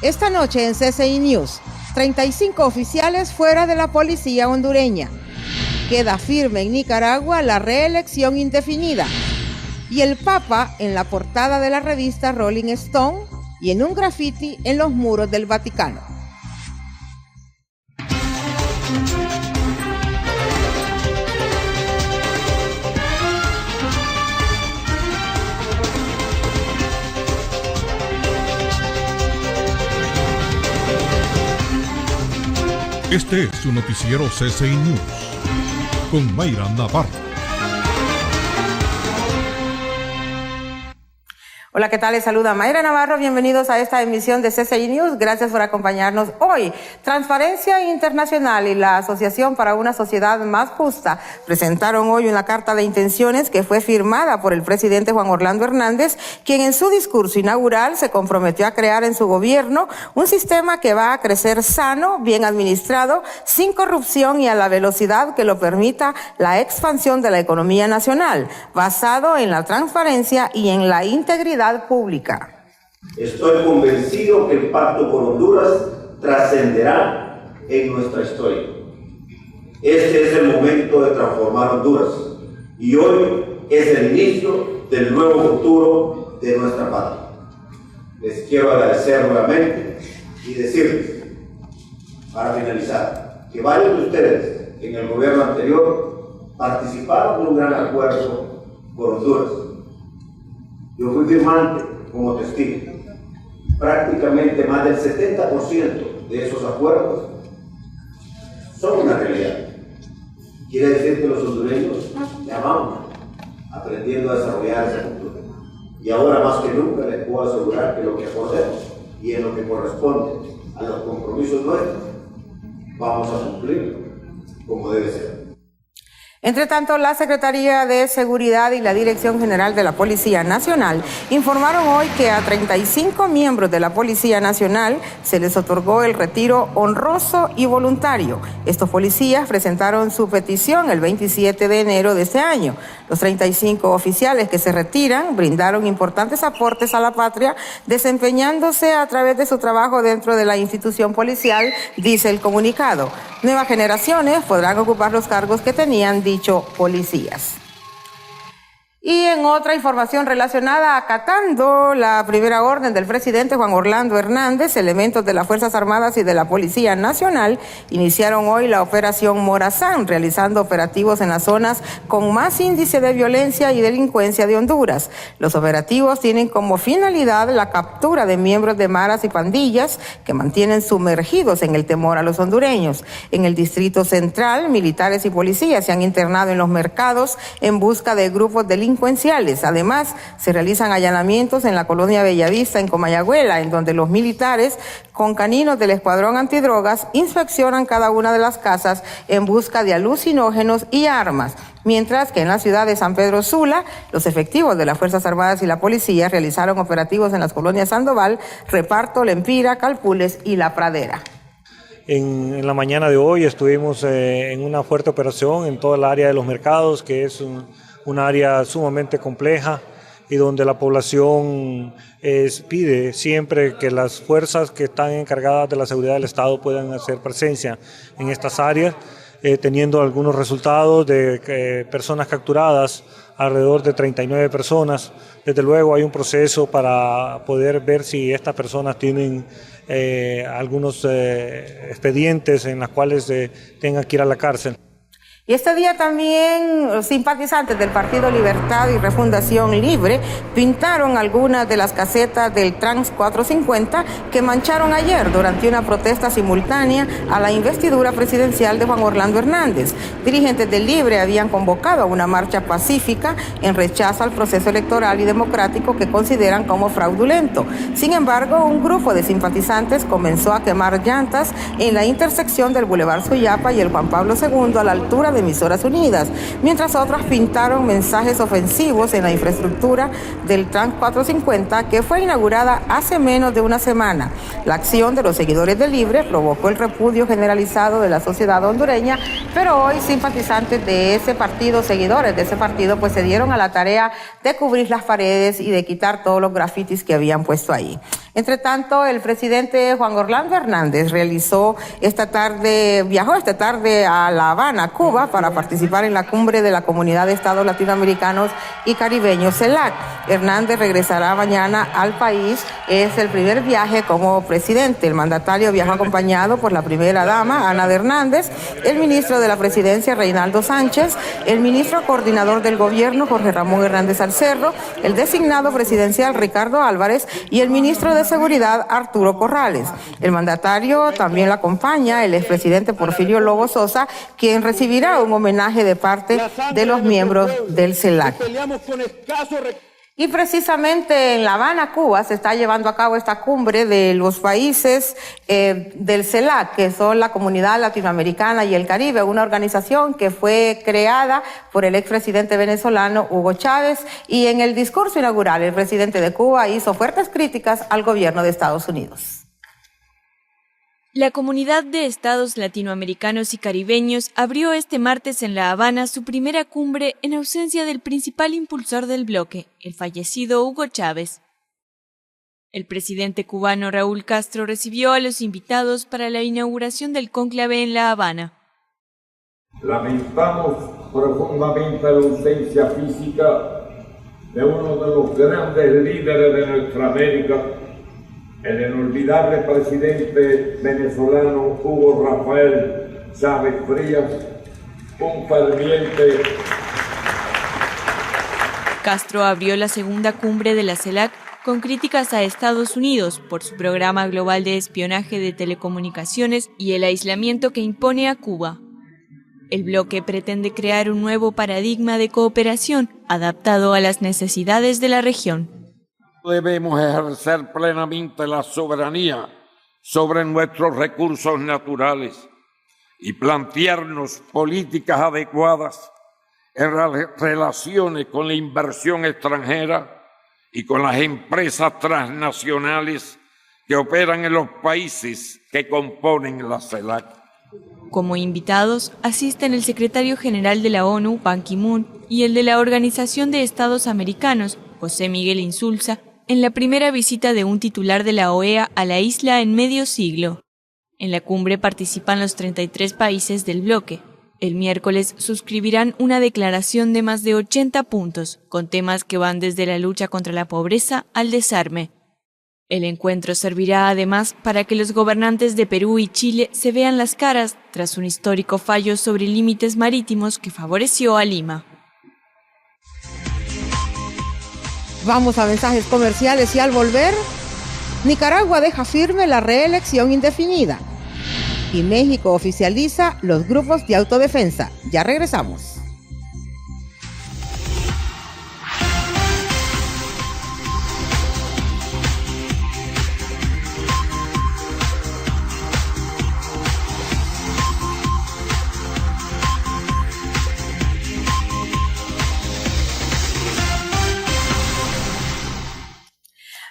Esta noche en CCI News, 35 oficiales fuera de la policía hondureña. Queda firme en Nicaragua la reelección indefinida. Y el Papa en la portada de la revista Rolling Stone y en un graffiti en los muros del Vaticano. Este es su noticiero CCI News, con Mayra Navarro. Hola, ¿qué tal? Les saluda Mayra Navarro. Bienvenidos a esta emisión de CCI News. Gracias por acompañarnos hoy. Transparencia Internacional y la Asociación para una Sociedad Más Justa presentaron hoy una carta de intenciones que fue firmada por el presidente Juan Orlando Hernández, quien en su discurso inaugural se comprometió a crear en su gobierno un sistema que va a crecer sano, bien administrado, sin corrupción y a la velocidad que lo permita la expansión de la economía nacional, basado en la transparencia y en la integridad pública. Estoy convencido que el pacto por Honduras trascenderá en nuestra historia. Este es el momento de transformar Honduras y hoy es el inicio del nuevo futuro de nuestra patria. Les quiero agradecer nuevamente y decirles, para finalizar, que varios de ustedes en el gobierno anterior participaron en un gran acuerdo por Honduras. Yo fui firmante como testigo. Prácticamente más del 70% de esos acuerdos son una realidad. Quiere decir que los hondureños ya vamos aprendiendo a desarrollar esa cultura. Y ahora más que nunca les puedo asegurar que lo que acordemos y en lo que corresponde a los compromisos nuestros, vamos a cumplirlo como debe ser. Entre tanto, la Secretaría de Seguridad y la Dirección General de la Policía Nacional informaron hoy que a 35 miembros de la Policía Nacional se les otorgó el retiro honroso y voluntario. Estos policías presentaron su petición el 27 de enero de este año. Los 35 oficiales que se retiran brindaron importantes aportes a la patria, desempeñándose a través de su trabajo dentro de la institución policial, dice el comunicado. Nuevas generaciones podrán ocupar los cargos que tenían dicho policías. Y en otra información relacionada, acatando la primera orden del presidente Juan Orlando Hernández, elementos de las Fuerzas Armadas y de la Policía Nacional iniciaron hoy la operación Morazán, realizando operativos en las zonas con más índice de violencia y delincuencia de Honduras. Los operativos tienen como finalidad la captura de miembros de maras y pandillas que mantienen sumergidos en el temor a los hondureños. En el Distrito Central, militares y policías se han internado en los mercados en busca de grupos delincuenciales. Además, se realizan allanamientos en la colonia Bellavista, en Comayagüela, en donde los militares, con caninos del Escuadrón Antidrogas, inspeccionan cada una de las casas en busca de alucinógenos y armas. Mientras que en la ciudad de San Pedro Sula, los efectivos de las Fuerzas Armadas y la Policía realizaron operativos en las colonias Sandoval, Reparto, Lempira, Calpules y La Pradera. En la mañana de hoy estuvimos en una fuerte operación en toda el área de los mercados, que es un área sumamente compleja y donde la población pide siempre que las fuerzas que están encargadas de la seguridad del Estado puedan hacer presencia en estas áreas, teniendo algunos resultados de personas capturadas, alrededor de 39 personas. Desde luego hay un proceso para poder ver si estas personas tienen algunos expedientes en los cuales tengan que ir a la cárcel. Y este día también los simpatizantes del Partido Libertad y Refundación Libre pintaron algunas de las casetas del Trans 450 que mancharon ayer durante una protesta simultánea a la investidura presidencial de Juan Orlando Hernández. Dirigentes del Libre habían convocado a una marcha pacífica en rechazo al proceso electoral y democrático que consideran como fraudulento. Sin embargo, un grupo de simpatizantes comenzó a quemar llantas en la intersección del Boulevard Suyapa y el Juan Pablo II a la altura de Emisoras Unidas, mientras otras pintaron mensajes ofensivos en la infraestructura del Trans 450 que fue inaugurada hace menos de una semana. La acción de los seguidores del Libre provocó el repudio generalizado de la sociedad hondureña, pero hoy simpatizantes de ese partido, seguidores de ese partido, pues se dieron a la tarea de cubrir las paredes y de quitar todos los grafitis que habían puesto ahí. Entre tanto, el presidente Juan Orlando Hernández viajó esta tarde a La Habana, Cuba, para participar en la cumbre de la Comunidad de Estados Latinoamericanos y Caribeños, CELAC. Hernández regresará mañana al país. Es el primer viaje como presidente. El mandatario viajó acompañado por la primera dama, Ana de Hernández, el ministro de la Presidencia, Reinaldo Sánchez, el ministro coordinador del gobierno, Jorge Ramón Hernández Alcerro, el designado presidencial, Ricardo Álvarez, y el ministro de Seguridad, Arturo Corrales. El mandatario también lo acompaña el expresidente Porfirio Lobo Sosa, quien recibirá un homenaje de parte de los miembros del CELAC. Y precisamente en La Habana, Cuba, se está llevando a cabo esta cumbre de los países del CELAC, que son la Comunidad Latinoamericana y el Caribe, una organización que fue creada por el expresidente venezolano Hugo Chávez, y en el discurso inaugural el presidente de Cuba hizo fuertes críticas al gobierno de Estados Unidos. La Comunidad de Estados Latinoamericanos y Caribeños abrió este martes en La Habana su primera cumbre en ausencia del principal impulsor del bloque, el fallecido Hugo Chávez. El presidente cubano Raúl Castro recibió a los invitados para la inauguración del cónclave en La Habana. Lamentamos profundamente la ausencia física de uno de los grandes líderes de nuestra América, el inolvidable presidente venezolano Hugo Rafael Chávez Frías, un ferviente. Castro abrió la segunda cumbre de la CELAC con críticas a Estados Unidos por su programa global de espionaje de telecomunicaciones y el aislamiento que impone a Cuba. El bloque pretende crear un nuevo paradigma de cooperación adaptado a las necesidades de la región. Debemos ejercer plenamente la soberanía sobre nuestros recursos naturales y plantearnos políticas adecuadas en relaciones con la inversión extranjera y con las empresas transnacionales que operan en los países que componen la CELAC. Como invitados asisten el secretario general de la ONU, Ban Ki-moon, y el de la Organización de Estados Americanos, José Miguel Insulza, en la primera visita de un titular de la OEA a la isla en medio siglo. En la cumbre participan los 33 países del bloque. El miércoles suscribirán una declaración de más de 80 puntos, con temas que van desde la lucha contra la pobreza al desarme. El encuentro servirá además para que los gobernantes de Perú y Chile se vean las caras tras un histórico fallo sobre límites marítimos que favoreció a Lima. Vamos a mensajes comerciales y al volver, Nicaragua deja firme la reelección indefinida y México oficializa los grupos de autodefensa. Ya regresamos.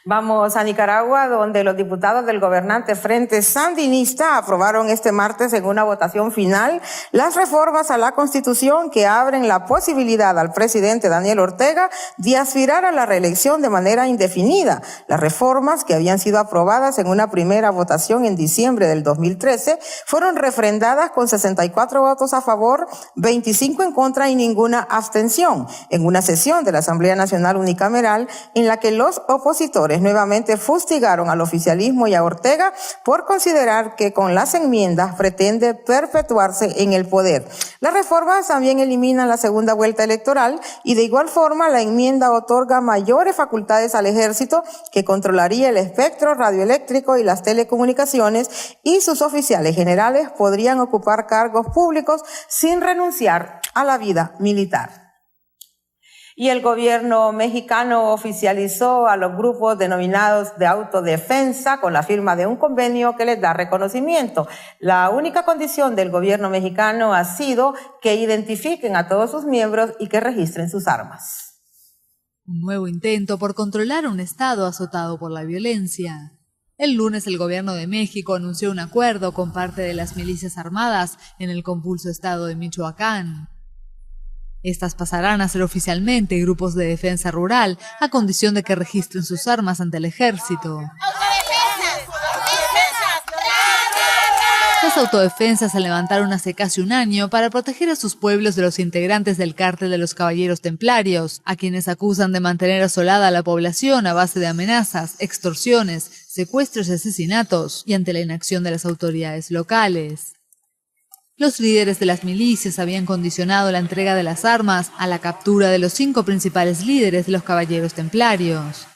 Vamos a Nicaragua, donde los diputados del gobernante Frente Sandinista aprobaron este martes en una votación final las reformas a la Constitución que abren la posibilidad al presidente Daniel Ortega de aspirar a la reelección de manera indefinida. Las reformas, que habían sido aprobadas en una primera votación en diciembre del 2013, fueron refrendadas con 64 votos a favor, 25 en contra y ninguna abstención, en una sesión de la Asamblea Nacional Unicameral en la que los opositores nuevamente fustigaron al oficialismo y a Ortega por considerar que con las enmiendas pretende perpetuarse en el poder. Las reformas también eliminan la segunda vuelta electoral y de igual forma la enmienda otorga mayores facultades al ejército, que controlaría el espectro radioeléctrico y las telecomunicaciones, y sus oficiales generales podrían ocupar cargos públicos sin renunciar a la vida militar. Y el gobierno mexicano oficializó a los grupos denominados de autodefensa con la firma de un convenio que les da reconocimiento. La única condición del gobierno mexicano ha sido que identifiquen a todos sus miembros y que registren sus armas. Un nuevo intento por controlar un estado azotado por la violencia. El lunes el gobierno de México anunció un acuerdo con parte de las milicias armadas en el convulso estado de Michoacán. Estas pasarán a ser oficialmente grupos de defensa rural, a condición de que registren sus armas ante el ejército. Las autodefensas se levantaron hace casi un año para proteger a sus pueblos de los integrantes del cártel de los Caballeros Templarios, a quienes acusan de mantener asolada a la población a base de amenazas, extorsiones, secuestros y asesinatos, y ante la inacción de las autoridades locales. Los líderes de las milicias habían condicionado la entrega de las armas a la captura de los 5 principales líderes de los Caballeros Templarios.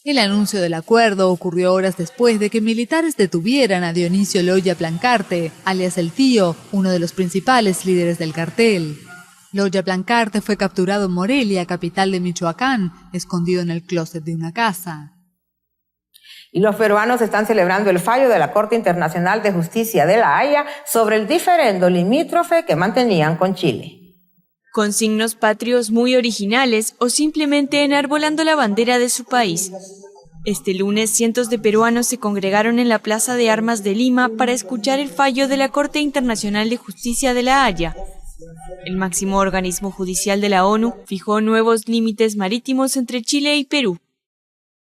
El anuncio del acuerdo ocurrió horas después de que militares detuvieran a Dionisio Loya Plancarte, alias El Tío, uno de los principales líderes del cartel. Loya Plancarte fue capturado en Morelia, capital de Michoacán, escondido en el closet de una casa. Y los peruanos están celebrando el fallo de la Corte Internacional de Justicia de La Haya sobre el diferendo limítrofe que mantenían con Chile. Con signos patrios muy originales o simplemente enarbolando la bandera de su país. Este lunes, cientos de peruanos se congregaron en la Plaza de Armas de Lima para escuchar el fallo de la Corte Internacional de Justicia de La Haya. El máximo organismo judicial de la ONU fijó nuevos límites marítimos entre Chile y Perú.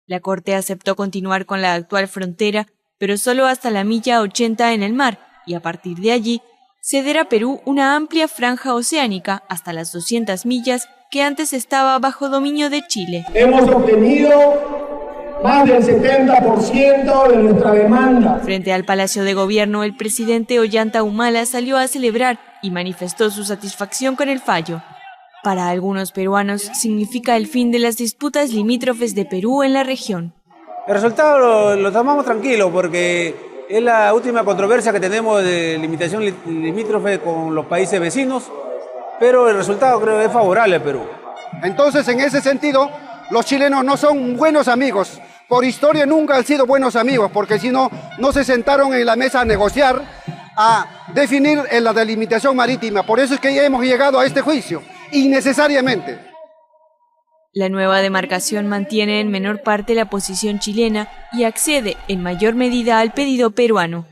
La Corte aceptó continuar con la actual frontera, pero solo hasta la milla 80 en el mar, y a partir de allí, ceder a Perú una amplia franja oceánica hasta las 200 millas que antes estaba bajo dominio de Chile. Hemos obtenido más del 70% de nuestra demanda. Frente al Palacio de Gobierno, el presidente Ollanta Humala salió a celebrar y manifestó su satisfacción con el fallo. Para algunos peruanos significa el fin de las disputas limítrofes de Perú en la región. El resultado lo tomamos tranquilo porque es la última controversia que tenemos de limitación limítrofe con los países vecinos, pero el resultado creo que es favorable a Perú. Entonces, en ese sentido, los chilenos no son buenos amigos. Por historia nunca han sido buenos amigos, porque si no, no se sentaron en la mesa a negociar, a definir la delimitación marítima. Por eso es que ya hemos llegado a este juicio. Innecesariamente. La nueva demarcación mantiene en menor parte la posición chilena y accede en mayor medida al pedido peruano.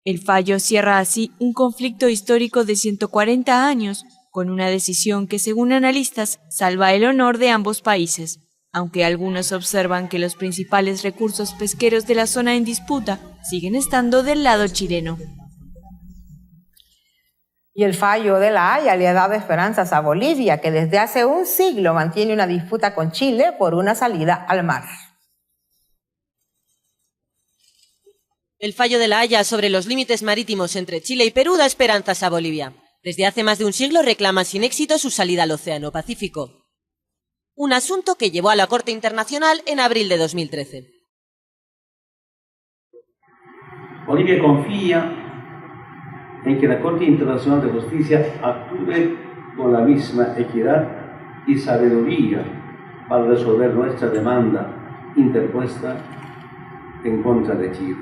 El fallo cierra así un conflicto histórico de 140 años, con una decisión que, según analistas, salva el honor de ambos países, aunque algunos observan que los principales recursos pesqueros de la zona en disputa siguen estando del lado chileno. Y el fallo de La Haya le ha dado esperanzas a Bolivia, que desde hace un siglo mantiene una disputa con Chile por una salida al mar. El fallo de La Haya sobre los límites marítimos entre Chile y Perú da esperanzas a Bolivia. Desde hace más de un siglo reclama sin éxito su salida al Océano Pacífico. Un asunto que llevó a la Corte Internacional en abril de 2013. Bolivia confía en que la Corte Internacional de Justicia actúe con la misma equidad y sabiduría para resolver nuestra demanda interpuesta en contra de Chile.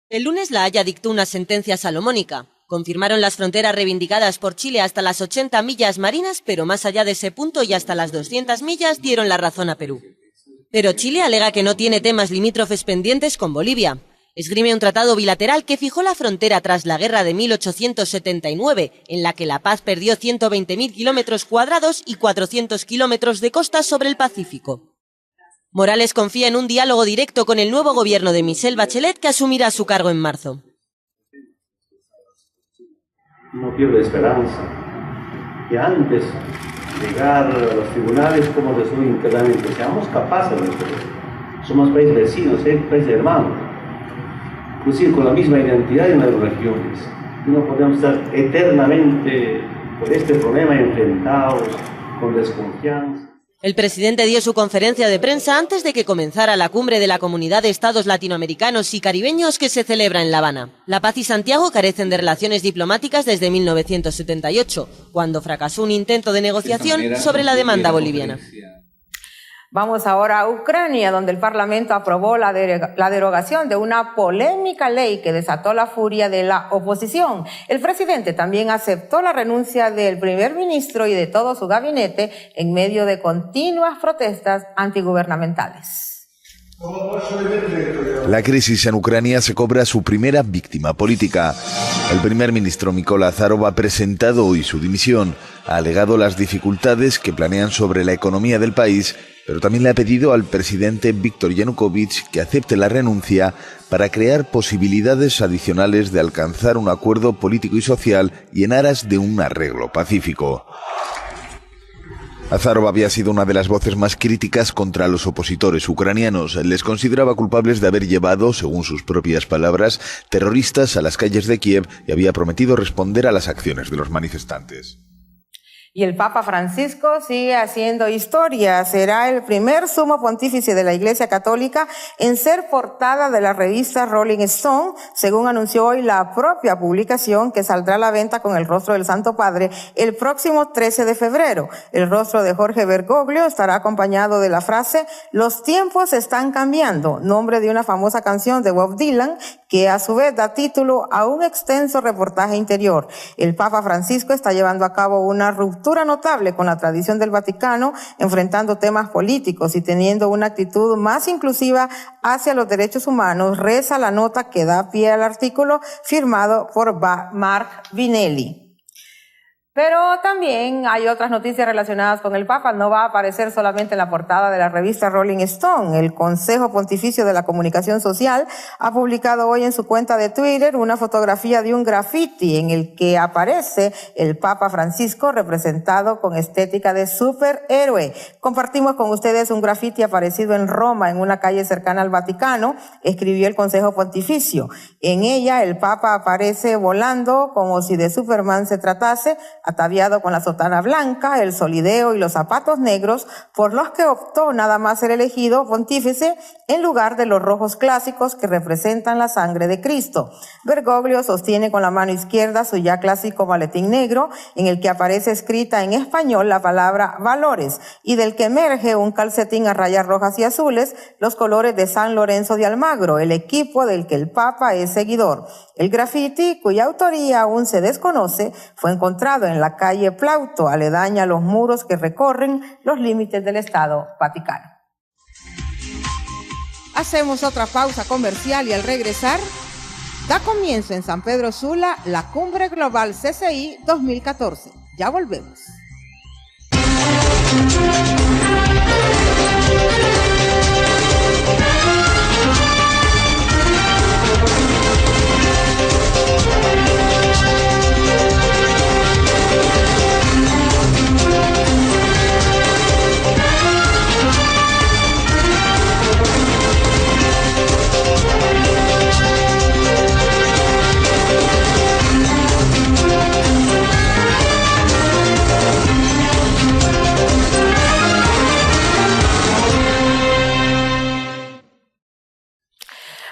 El lunes La Haya dictó una sentencia salomónica. Confirmaron las fronteras reivindicadas por Chile hasta las 80 millas marinas, pero más allá de ese punto y hasta las 200 millas dieron la razón a Perú. Pero Chile alega que no tiene temas limítrofes pendientes con Bolivia. Esgrime un tratado bilateral que fijó la frontera tras la guerra de 1879, en la que La Paz perdió 120.000 kilómetros cuadrados y 400 kilómetros de costa sobre el Pacífico. Morales confía en un diálogo directo con el nuevo gobierno de Michelle Bachelet, que asumirá su cargo en marzo. No pierdo esperanza que antes de llegar a los tribunales como resolver internamente, seamos capaces de hacerlo. Somos países vecinos, países hermanos. Inclusive con la misma identidad en las regiones. No podemos estar eternamente por este problema enfrentados, con desconfianza. El presidente dio su conferencia de prensa antes de que comenzara la cumbre de la Comunidad de Estados Latinoamericanos y Caribeños que se celebra en La Habana. La Paz y Santiago carecen de relaciones diplomáticas desde 1978, cuando fracasó un intento de negociación sobre la demanda boliviana. Vamos ahora a Ucrania, donde el Parlamento aprobó la derogación de una polémica ley que desató la furia de la oposición. El presidente también aceptó la renuncia del primer ministro y de todo su gabinete en medio de continuas protestas antigubernamentales. La crisis en Ucrania se cobra su primera víctima política. El primer ministro Mykola Azarov ha presentado hoy su dimisión. ha alegado las dificultades que planean sobre la economía del país, pero también le ha pedido al presidente Víctor Yanukovych que acepte la renuncia para crear posibilidades adicionales de alcanzar un acuerdo político y social y en aras de un arreglo pacífico. Azarov había sido una de las voces más críticas contra los opositores ucranianos. Les consideraba culpables de haber llevado, según sus propias palabras, terroristas a las calles de Kiev y había prometido responder a las acciones de los manifestantes. Y el Papa Francisco sigue haciendo historia. Será el primer sumo pontífice de la Iglesia Católica en ser portada de la revista Rolling Stone, según anunció hoy la propia publicación, que saldrá a la venta con el rostro del Santo Padre el próximo 13 de febrero. El rostro de Jorge Bergoglio estará acompañado de la frase «Los tiempos están cambiando», nombre de una famosa canción de Bob Dylan, que a su vez da título a un extenso reportaje interior. El Papa Francisco está llevando a cabo una ruptura notable con la tradición del Vaticano, enfrentando temas políticos y teniendo una actitud más inclusiva hacia los derechos humanos, reza la nota que da pie al artículo firmado por Mark Vinelli. Pero también hay otras noticias relacionadas con el Papa. No va a aparecer solamente en la portada de la revista Rolling Stone. El Consejo Pontificio de la Comunicación Social ha publicado hoy en su cuenta de Twitter una fotografía de un graffiti en el que aparece el Papa Francisco representado con estética de superhéroe. Compartimos con ustedes un graffiti aparecido en Roma, en una calle cercana al Vaticano, escribió el Consejo Pontificio. En ella el Papa aparece volando como si de Superman se tratase, ataviado con la sotana blanca, el solideo y los zapatos negros, por los que optó nada más ser elegido pontífice en lugar de los rojos clásicos que representan la sangre de Cristo. Bergoglio sostiene con la mano izquierda su ya clásico maletín negro, en el que aparece escrita en español la palabra valores, y del que emerge un calcetín a rayas rojas y azules, los colores de San Lorenzo de Almagro, el equipo del que el Papa es seguidor. El graffiti, cuya autoría aún se desconoce, fue encontrado en la calle Plauto, aledaña a los muros que recorren los límites del Estado Vaticano. Hacemos otra pausa comercial y al regresar, da comienzo en San Pedro Sula la Cumbre Global CCI 2014. Ya volvemos.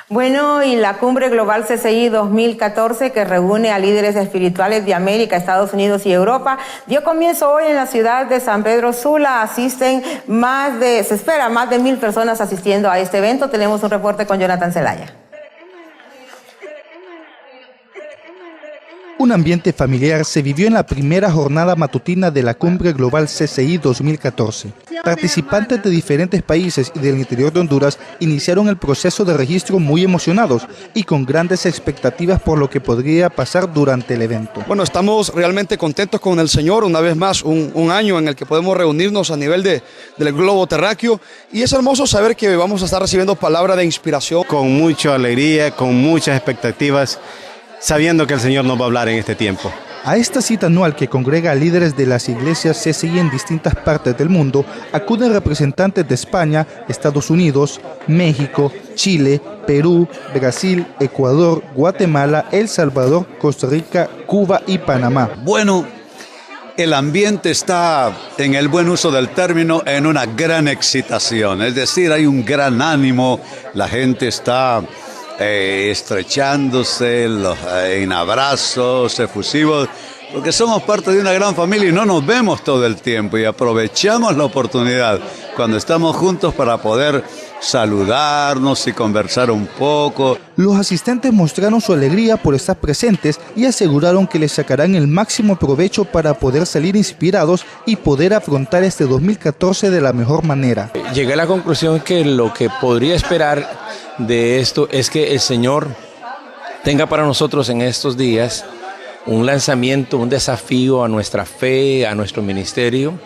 Bueno, y la Cumbre Global CCI 2014, que reúne a líderes espirituales de América, Estados Unidos y Europa, dio comienzo hoy en la ciudad de San Pedro Sula. Se espera más de 1,000 personas asistiendo a este evento. Tenemos un reporte con Jonathan Zelaya. Un ambiente familiar se vivió en la primera jornada matutina de la Cumbre Global CCI 2014. Participantes de diferentes países y del interior de Honduras iniciaron el proceso de registro muy emocionados y con grandes expectativas por lo que podría pasar durante el evento. Bueno, estamos realmente contentos con el Señor, una vez más, un año en el que podemos reunirnos a nivel del globo terráqueo, y es hermoso saber que vamos a estar recibiendo palabra de inspiración. Con mucha alegría, con muchas expectativas, sabiendo que el Señor nos va a hablar en este tiempo. A esta cita anual que congrega a líderes de las iglesias CCI en distintas partes del mundo, acuden representantes de España, Estados Unidos, México, Chile, Perú, Brasil, Ecuador, Guatemala, El Salvador, Costa Rica, Cuba y Panamá. Bueno, el ambiente está, en el buen uso del término, en una gran excitación. Es decir, hay un gran ánimo, la gente está estrechándose en abrazos efusivos, porque somos parte de una gran familia y no nos vemos todo el tiempo, y aprovechamos la oportunidad cuando estamos juntos para poder saludarnos y conversar un poco. Los asistentes mostraron su alegría por estar presentes y aseguraron que les sacarán el máximo provecho para poder salir inspirados y poder afrontar este 2014 de la mejor manera. Llegué a la conclusión que lo que podría esperar de esto es que el Señor tenga para nosotros en estos días un lanzamiento, un desafío a nuestra fe, a nuestro ministerio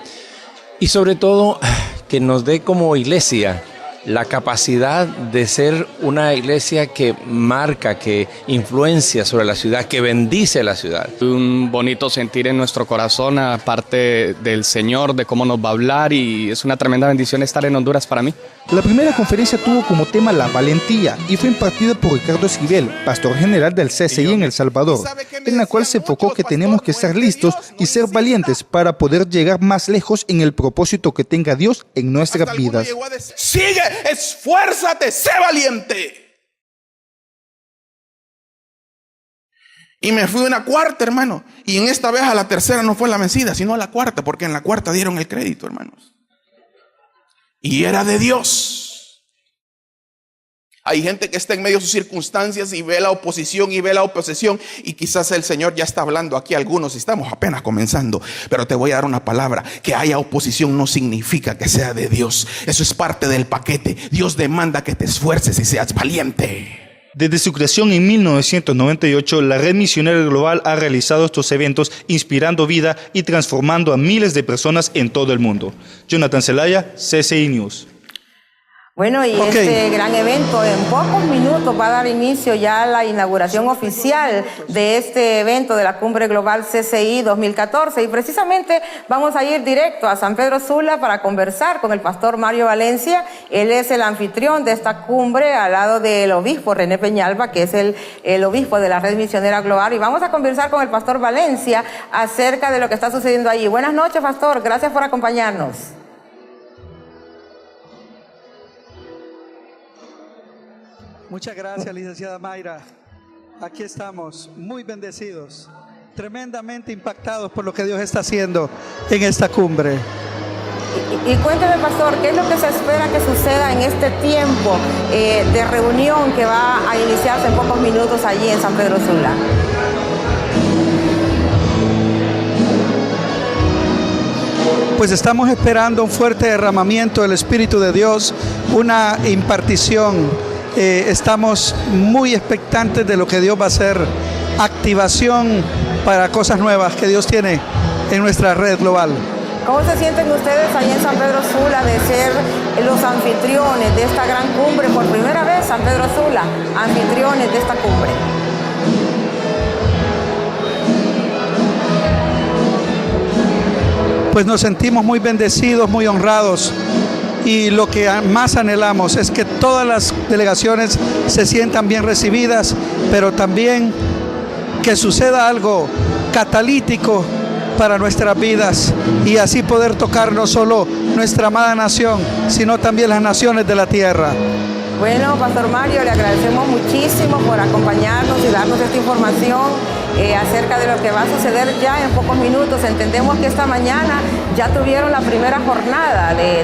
y sobre todo que nos dé como iglesia la capacidad de ser una iglesia que marca, que influencia sobre la ciudad, que bendice la ciudad. Un bonito sentir en nuestro corazón, aparte del Señor, de cómo nos va a hablar, y es una tremenda bendición estar en Honduras para mí. La primera conferencia tuvo como tema la valentía y fue impartida por Ricardo Esquivel, pastor general del CCI en El Salvador, en la cual se enfocó que tenemos que estar listos y ser valientes para poder llegar más lejos en el propósito que tenga Dios en nuestras vidas. Sigue, esfuérzate, sé valiente. Y me fui a una cuarta, hermano, y en esta vez a la tercera no fue la vencida, sino a la cuarta, porque en la cuarta dieron el crédito, hermanos. Y era de Dios. Hay gente que está en medio de sus circunstancias y ve la oposición y ve la oposición, y quizás el Señor ya está hablando aquí a algunos y estamos apenas comenzando, pero te voy a dar una palabra: que haya oposición no significa que sea de Dios. Eso es parte del paquete. Dios demanda que te esfuerces y seas valiente. Desde su creación en 1998, la Red Misionera Global ha realizado estos eventos inspirando vida y transformando a miles de personas en todo el mundo. Jonathan Zelaya, CCI News. Bueno, y este gran evento en pocos minutos va a dar inicio ya a la inauguración oficial de este evento de la Cumbre Global CCI 2014, y precisamente vamos a ir directo a San Pedro Sula para conversar con el pastor Mario Valencia. Él es el anfitrión de esta cumbre al lado del obispo René Peñalba, que es el obispo de la Red Misionera Global, y vamos a conversar con el pastor Valencia acerca de lo que está sucediendo allí. Buenas noches, pastor, gracias por acompañarnos. Muchas gracias, licenciada Mayra. Aquí estamos, muy bendecidos, tremendamente impactados por lo que Dios está haciendo en esta cumbre. Y cuénteme, pastor, ¿qué es lo que se espera que suceda en este tiempo de reunión que va a iniciarse en pocos minutos allí en San Pedro Sula? Pues estamos esperando un fuerte derramamiento del Espíritu de Dios, una impartición. Estamos muy expectantes de lo que Dios va a hacer, activación para cosas nuevas que Dios tiene en nuestra red global. ¿Cómo se sienten ustedes ahí en San Pedro Sula de ser los anfitriones de esta gran cumbre? Por primera vez, San Pedro Sula, anfitriones de esta cumbre. Pues nos sentimos muy bendecidos, muy honrados. Y lo que más anhelamos es que todas las delegaciones se sientan bien recibidas, pero también que suceda algo catalítico para nuestras vidas y así poder tocar no solo nuestra amada nación, sino también las naciones de la tierra. Bueno, Pastor Mario, le agradecemos muchísimo por acompañarnos y darnos esta información acerca de lo que va a suceder ya en pocos minutos. Entendemos que esta mañana ya tuvieron la primera jornada de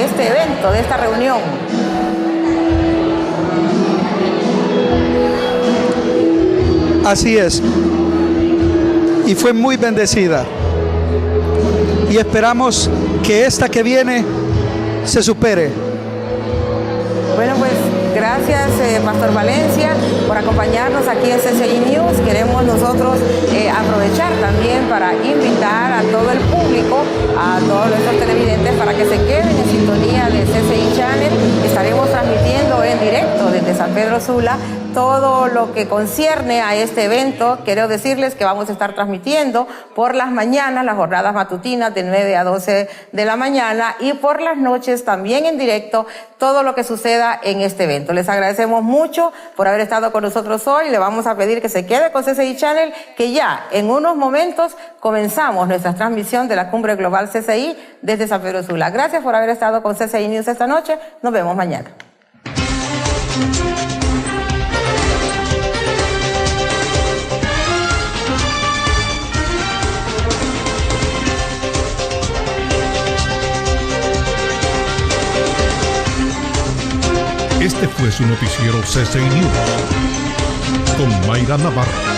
este evento, de esta reunión. Así es. Y fue muy bendecida. Y esperamos que esta que viene se supere. Bueno, pues gracias, Pastor Valencia, por acompañarnos aquí en CCI News. Queremos nosotros aprovechar también para invitar a todo el público, a todos nuestros televidentes, para que se queden en sintonía de CCI Channel. Estaremos transmitiendo en directo desde San Pedro Sula todo lo que concierne a este evento. Quiero decirles que vamos a estar transmitiendo por las mañanas, las jornadas matutinas de 9 a 12 de la mañana, y por las noches también en directo todo lo que suceda en este evento. Les agradecemos mucho por haber estado con nosotros hoy. Le vamos a pedir que se quede con CCI Channel, que ya en unos momentos comenzamos nuestra transmisión de la Cumbre Global CCI desde San Pedro Sula. Gracias por haber estado con CCI News esta noche. Nos vemos mañana. Este fue su noticiero CCI News con Mayra Navarro.